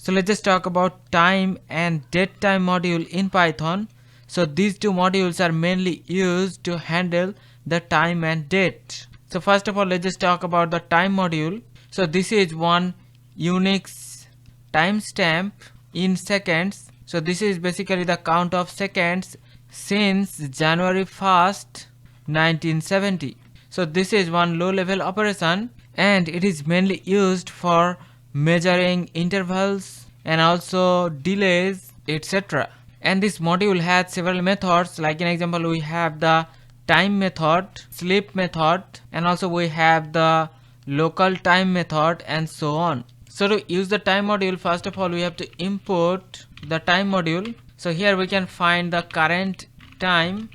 So let's just talk about time and datetime module in Python. So these two modules are mainly used to handle the time and date. So first of all, let's just talk about the time module. So this is one Unix timestamp in seconds. So this is basically the count of seconds since January 1st, 1970. So this is one low level operation and it is mainly used for measuring intervals and also delays, etc. And this module has several methods. Like in example, we have the time method, sleep method, and also we have the local time method, and so on. So to use the time module, first of all we have to import the time module. So here we can find the current time.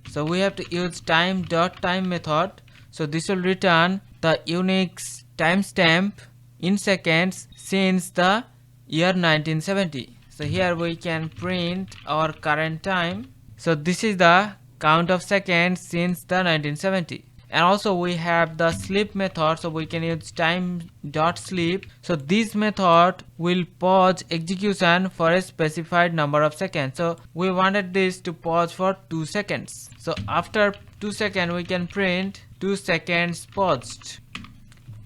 So we have to use time.time method. So this will return the Unix timestamp in seconds since the year 1970. So here we can print our current time. So this is the count of seconds since the 1970. And also we have the sleep method, so we can use time.sleep. So this method will pause execution for a specified number of seconds. So we wanted this to pause for 2 seconds. So after 2 seconds we can print 2 seconds paused.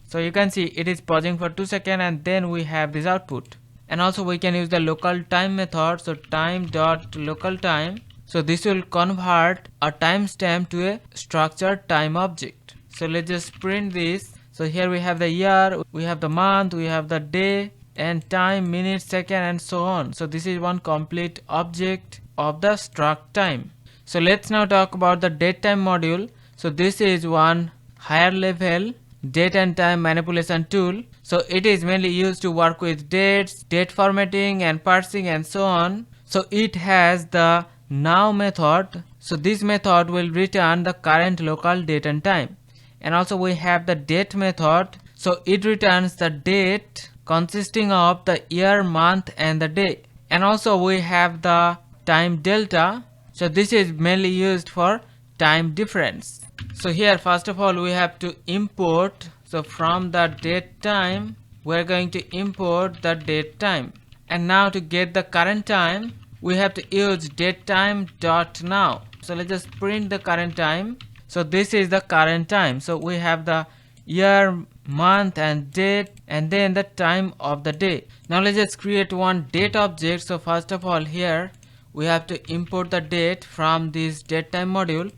So you can see it is pausing for 2 seconds and then we have this output. And also we can use the local time method. So time.localTime. So this will convert a timestamp to a structured time object. So let's just print this. So here we have the year, we have the month, we have the day and time, minute, second, and so on. So this is one complete object of the struct time. So let's now talk about the datetime module. So this is one higher level date and time manipulation tool. So it is mainly used to work with dates, date formatting and parsing and so on. So it has the now method. So this method will return the current local date and time. And also we have the date method. So it returns the date consisting of the year, month and the day. And also we have the time delta. So this is mainly used for time difference. So here first of all we have to import. So from the date time we are going to import the date time. And now to get the current time we have to use datetime.now. So let's just print the current time. So this is the current time. So we have the year, month and date and then the time of the day. Now let's just create one date object. So first of all here we have to import the date from this datetime module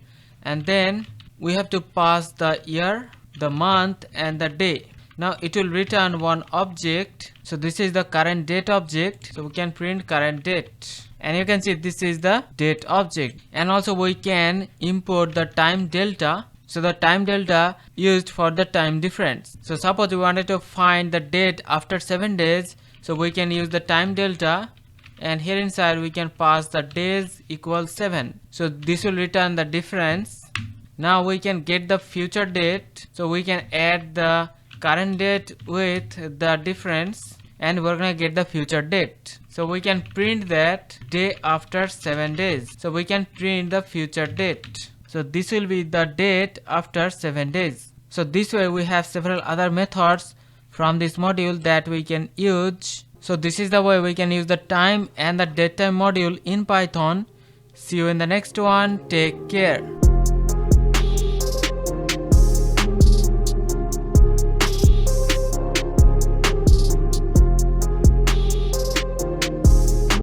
and then we have to pass the year, the month and the day. Now it will return one object. So this is the current date object. So we can print current date. And you can see this is the date object. And also we can import the time delta. So the time delta used for the time difference. So suppose we wanted to find the date after 7 days. So we can use the time delta. And here inside we can pass the days equals 7. So this will return the difference. Now we can get the future date. So we can add the current date with the difference and we're gonna get the future date. So we can print that day after 7 days. So we can print the future date. So this will be the date after 7 days. So this way we have several other methods from this module that we can use. So this is the way we can use the time and the datetime module in Python. See you in the next one. Take care.